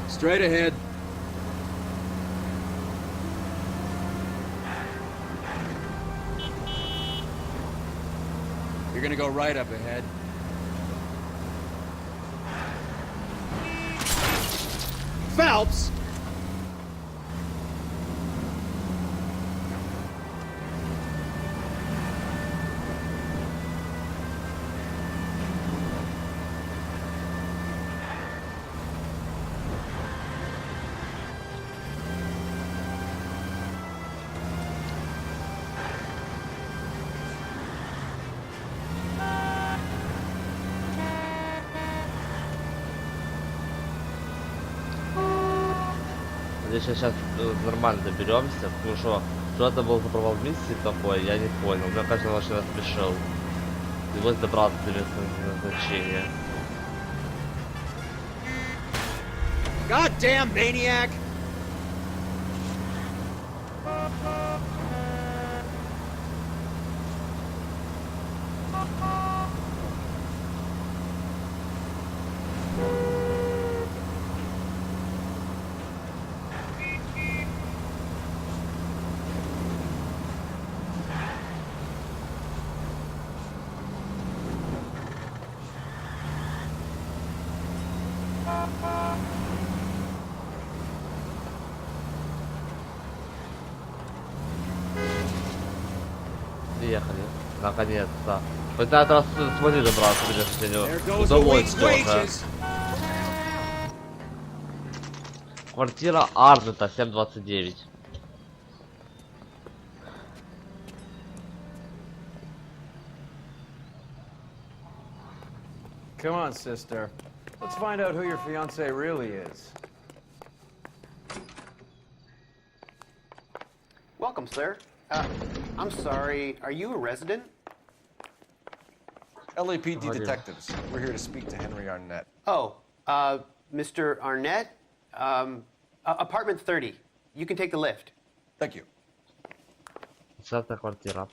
Straight ahead. You're gonna go right up ahead. Phelps! Надеюсь, сейчас нормально доберемся, потому что это был за провал миссии такой, я не понял. Мне кажется, он очень спешил. И вот добраться до места назначения. Goddamn maniac! Приехали, наконец-то. Хоть на этот раз смогли добраться до места удовольствия. Квартира Арнета, 729. Come on, sister. Let's find out who your fiancé really is. Welcome, sir. I'm sorry, are you a resident? LAPD detectives. We're here to speak to Henry Arnett. Oh, Mr. Arnett? Apartment 30. You can take the lift. Thank you. 10-я квартира.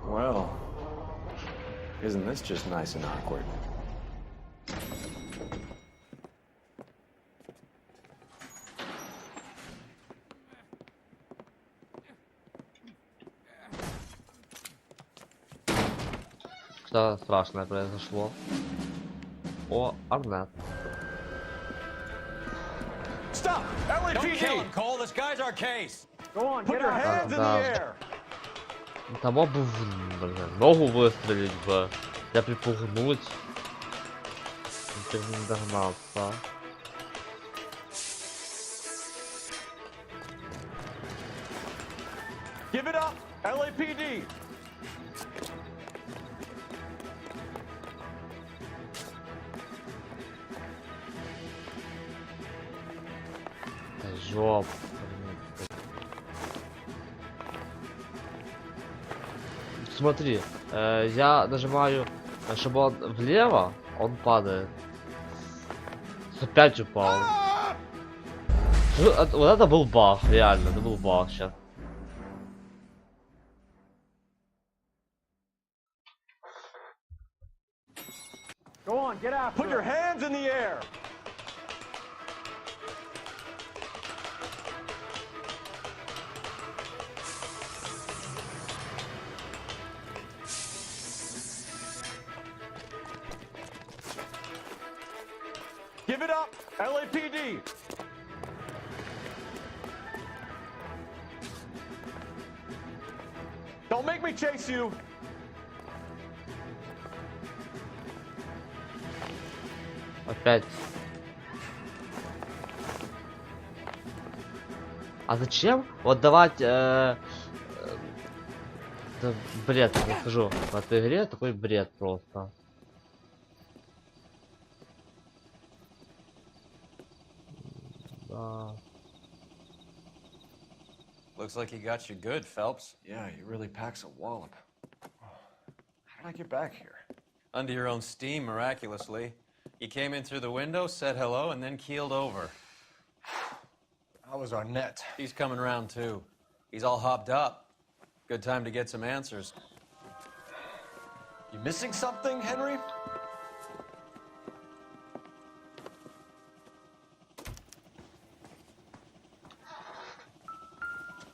Well, isn't this just nice and awkward? Что страшное произошло? О, Арнет. Stop! LAPD! Don't kill him, Cole. This guy's our case. Go on, put your hands in the air. Того бы, блин, ногу выстрелить бы. Я припугнуть. Ты не догнался. Give it up, LAPD. Жоп. Смотри, я нажимаю, чтобы он влево, он падает. Опять упал. Вот это был баг, реально, это был баг сейчас. Go on, get out. Put your hands in the air. Give it up, LAPD. Don't make me chase you. Опять. А зачем вот давать... да, бред, я скажу. В этой игре такой бред просто. Да. Looks like he got you good, Phelps. Yeah, he really packs a wallop. How did I get back here? Under your own steam, miraculously. You came in through the window, said hello, and then keeled over. How was Arnett? He's coming around, too. He's all hopped up. Good time to get some answers. You missing something, Henry?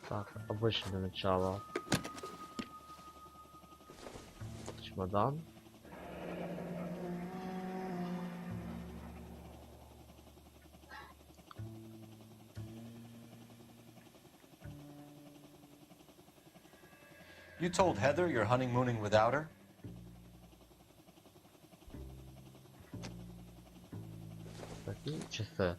Так, обычное начало. Чемодан. You told Heather you're honeymooning without her? Такие часы.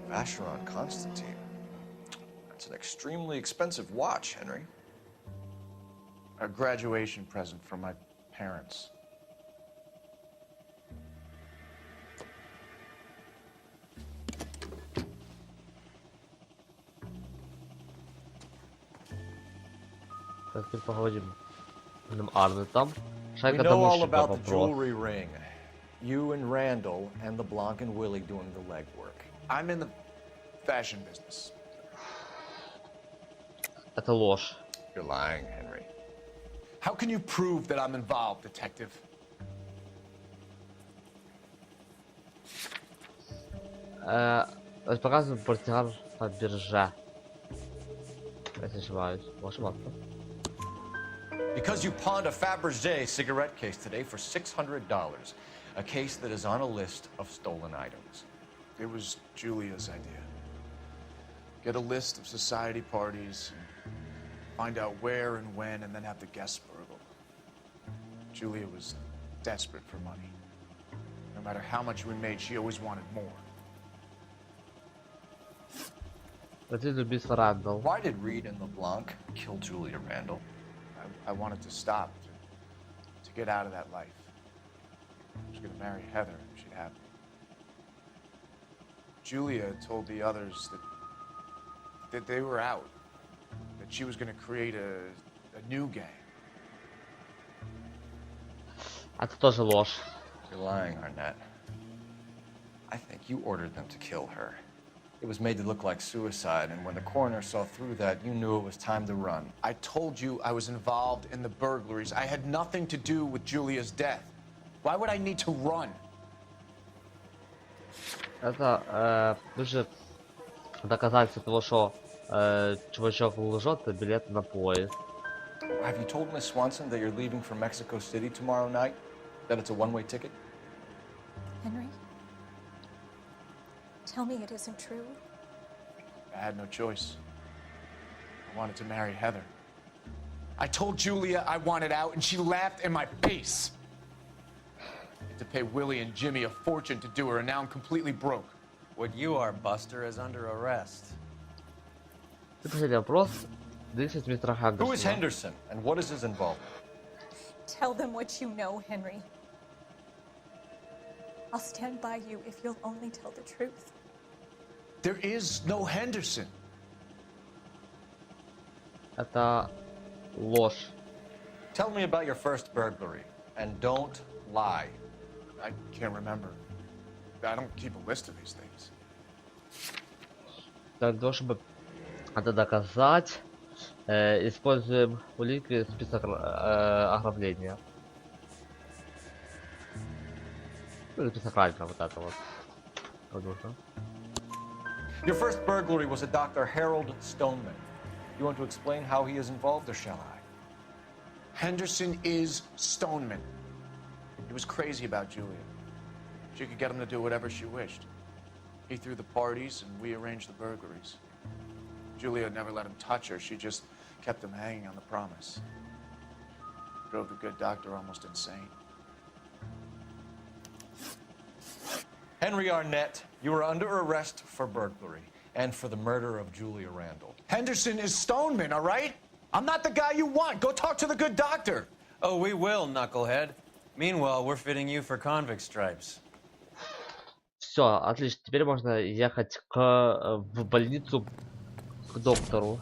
Vacheron Constantine. That's an extremely expensive watch, Henry. A graduation present from my parents. Так, теперь поговорим. Арны там. We Шайка know all домушника about the вопрос. jewelry ring. You and Randall and the Blanc and Willie doing the legwork. I'm in the fashion business. Это ложь. You're lying, Henry. How can you prove that I'm involved, detective? Показываем портсигар по бирже. Если ошибаюсь. Ошибаться. Because you pawned a Fabergé cigarette case today for $600. A case that is on a list of stolen items. It was Julia's idea. Get a list of society parties, and find out where and when, and then have the guests burgled. Julia was desperate for money. No matter how much we made, she always wanted more. Why did Reed and LeBlanc kill Julia Randall? I wanted to stop, to get out of that life. I was going to marry Heather if she'd have me. Julia told the others that they were out, that she was going to create a new gang. Это тоже ложь. You're lying, Arnett. I think you ordered them to kill her. It was made to look like suicide, and when the coroner saw through that, you knew it was time to run. I told you I was involved in the burglaries. I had nothing to do with Julia's death. Why would I need to run? Это лучше доказательство того, что чувачок лжет, это билет на поезд. Have you told Miss Swanson that you're leaving for Mexico City tomorrow night? That it's a one-way ticket? Henry? Tell me it isn't true. I had no choice. I wanted to marry Heather. I told Julia I wanted out, and she laughed in my face. I had to pay Willie and Jimmy a fortune to do her, and now I'm completely broke. What you are, Buster, is under arrest. Ты последний вопрос. This is Mr. Henderson. Who is Henderson, and what is his involvement? Tell them what you know, Henry. I'll stand by you if you'll only tell the truth. There is no Henderson. Это ложь. Tell me about your first burglary, and don't lie. I can't remember. I don't keep a list of these things. Для того, чтобы это доказать, используем улики список ограбления. Ну, список райка, вот это вот. Вот нужно. Your first burglary was a Dr. Harold Stoneman. You want to explain how he is involved, or shall I? Henderson is Stoneman. He was crazy about Julia. She could get him to do whatever she wished. He threw the parties, and we arranged the burglaries. Julia never let him touch her. She just kept him hanging on the promise. Drove the good doctor almost insane. Henry Arnett, you are under arrest for burglary and for the murder of Julia Randall. Henderson is Stoneman, all right? I'm not the guy you want. Go talk to the good doctor. Oh, we will, knucklehead. Meanwhile, we're fitting you for convict stripes. Все, отлично. Теперь можно ехать в больницу к доктору.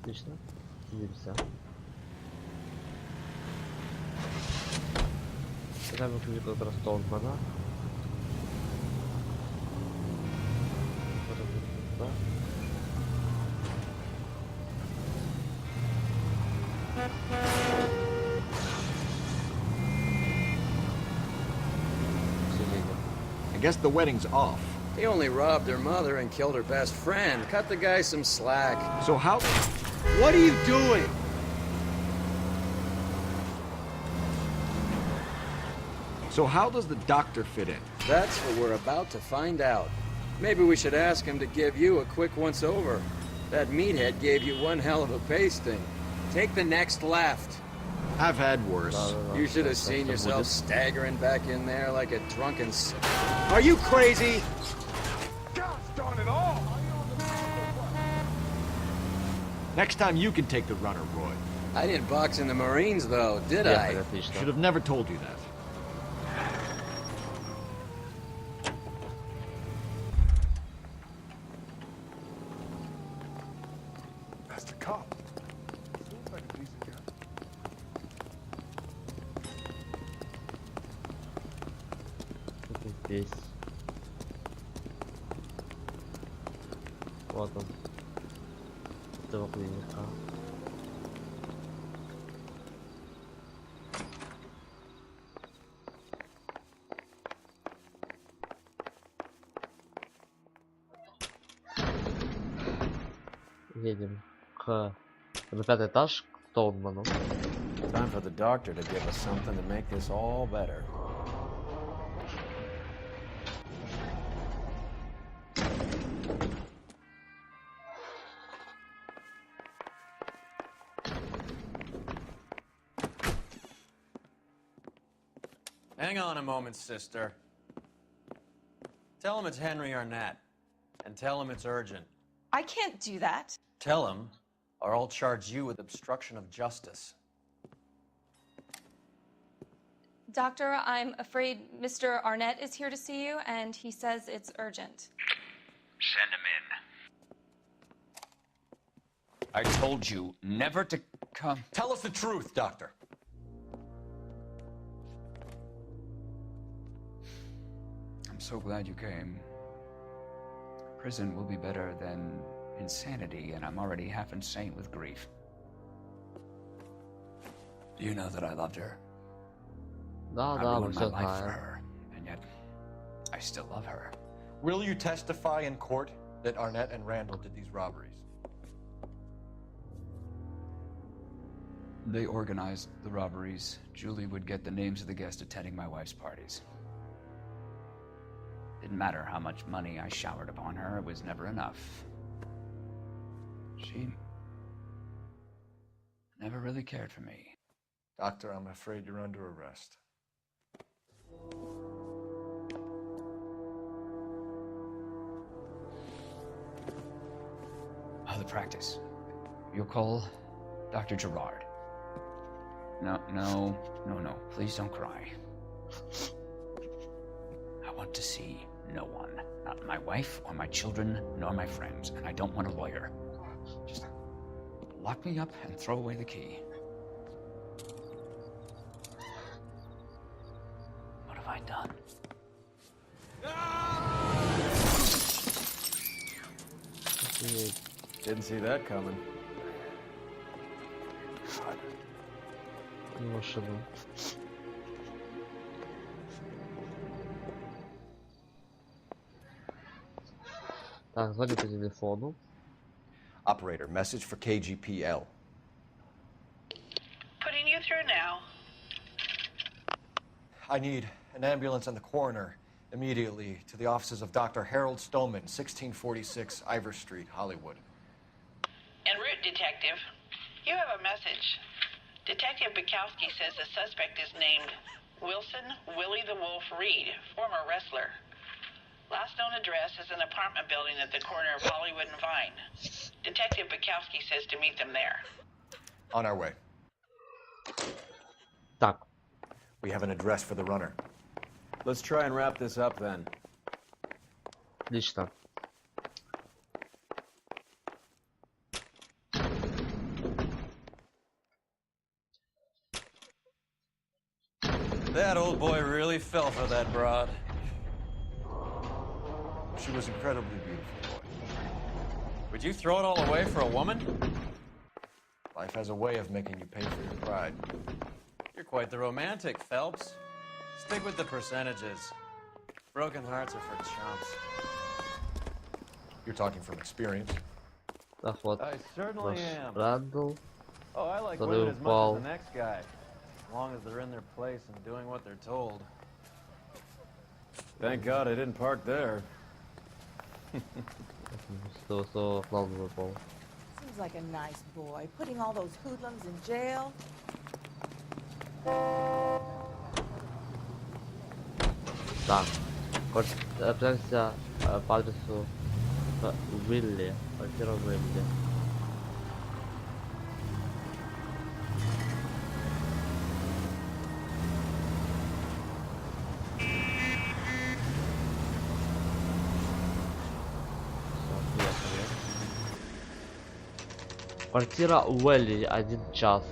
Отлично. Садимся. Я выключу как раз Стоунмана. I guess the wedding's off. He only robbed her mother and killed her best friend. Cut the guy some slack. So how... What are you doing? So how does the doctor fit in? That's what we're about to find out. Maybe we should ask him to give you a quick once-over. That meathead gave you one hell of a pasting. Take the next left. I've had worse. You should have seen yourself staggering back in there like a drunken... Are you crazy? Gosh darn it all! Next time you can take the runner, Roy. I didn't box in the Marines, though, did I? Should have never told you that. That's the cop. Seems like a decent guy. Здесь. Вот он. Этого клиника. Едем на 5-й этаж к Стоунману. Time for the doctor to give us something to make this all better. Hang on a moment, sister. Tell him it's Henry Arnett, and tell him it's urgent. I can't do that. Tell him, or I'll charge you with obstruction of justice. Doctor, I'm afraid Mr. Arnett is here to see you, and he says it's urgent. Send him in. I told you never to come. Tell us the truth, Doctor. I'm so glad you came. Prison will be better than insanity, and I'm already half insane with grief. Do you know that I loved her? I ruined my life for her, and yet I still love her. Will you testify in court that Arnett and Randall did these robberies? They organized the robberies. Julie would get the names of the guests attending my wife's parties. Didn't matter how much money I showered upon her, it was never enough. She never really cared for me. Doctor, I'm afraid you're under arrest. Oh, the practice. You'll call Dr. Gerard. No. Please don't cry. I want to see no one. Not my wife or my children, nor my friends. And I don't want a lawyer. Just lock me up and throw away the key. What have I done? Didn't see that coming. Машину. Так, звоню по телефону. Operator, message for KGPL. Putting you through now. I need an ambulance and the coroner immediately to the offices of Dr. Harold Stoneman, 1646 Ivor Street, Hollywood. En route, Detective. You have a message. Detective Bukowski says the suspect is named Wilson Willie the Wolf Reed, former wrestler. Last known address is an apartment building at the corner of Hollywood and Vine. Detective Bukowski says to meet them there. On our way. Так. We have an address for the runner. Let's try and wrap this up then. Отлично. That old boy really fell for that broad. She was incredibly beautiful. Would you throw it all away for a woman? Life has a way of making you pay for your pride. You're quite the romantic, Phelps. Stick with the percentages. Broken hearts are for chumps. You're talking from experience. Так вот. I certainly am. Рэндл. Oh, I like Который women as much упал. as the next guy. As long as they're in their place and doing what they're told. Thank God I didn't park there. Что план выпал. Seems like a nice boy, putting all those hoodlums in jail. Так. Отправимся по адресу Уилли. Квартира Уилли. Квартира Уэлли, 1 час.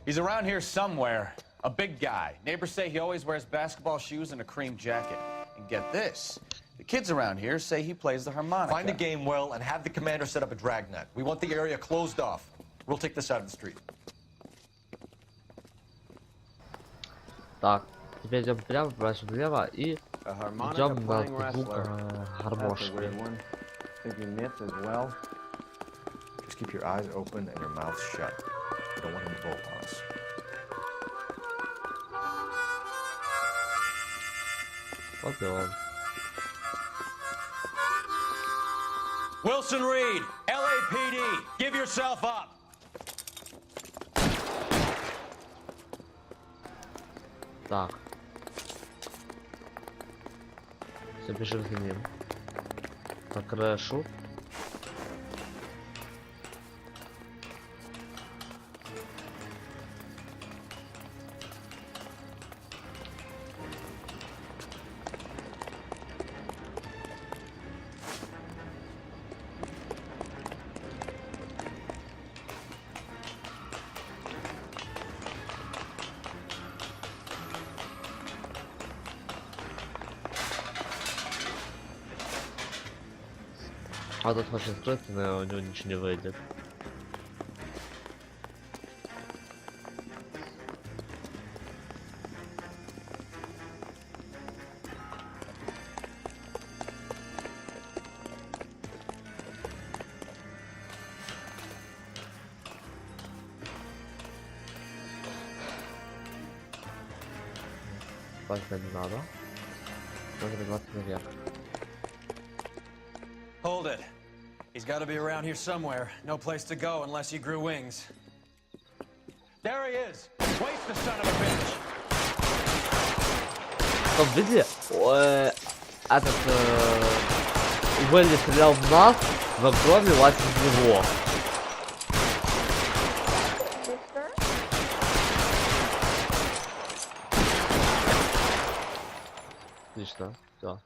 He's around here somewhere. A big guy. Neighbors say he always wears basketball shoes and a cream jacket. And get this. The kids around here say he plays the harmonica. Find the game well and have the commander set up a dragnet. We want the area closed off. We'll take this out of the street. Так, теперь идем прямо, поворачиваем влево и идем на звук гармошки. Just keep your eyes open and your mouth shut. We don't want him to bolt on us. Вот и он. Wilson Reed, LAPD, give yourself up. Так. Все, бежим за ним. По крышу. А тут хочет скрыться, но у него ничего не выйдет. Пальца не надо. Надо подниматься наверх. Hold it. He's got to be around here somewhere. No place to go unless he grew wings. There he is. Waste the son of a bitch. В том виде этот Уэлли стрелял в нас, но кровь лилась из него. Отлично, все.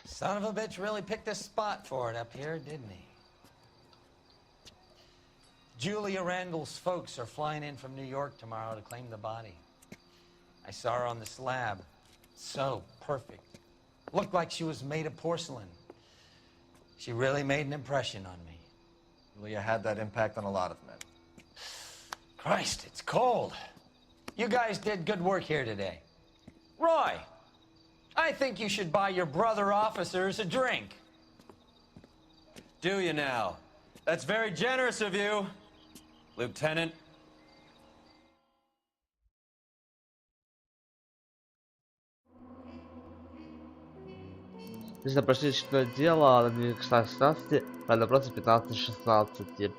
Son of a bitch really picked a spot for it up here, didn't he? Julia Randall's folks are flying in from New York tomorrow to claim the body. I saw her on the slab. So perfect. Looked like she was made of porcelain. She really made an impression on me. Julia had that impact on a lot of men. Christ, it's cold. You guys did good work here today. Roy, I think you should buy your brother officers a drink. Do you now? That's very generous of you, Lieutenant. Здесь на прочтение дело на 16-16, а на просто 15-16.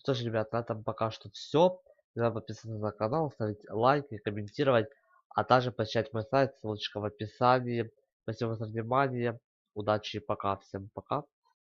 Что ж, ребят, на этом пока что все. Не забудь подписаться на канал, ставить лайки, комментировать, а также посещать мой сайт, ссылочка в описании. Спасибо за внимание, удачи и пока, всем пока.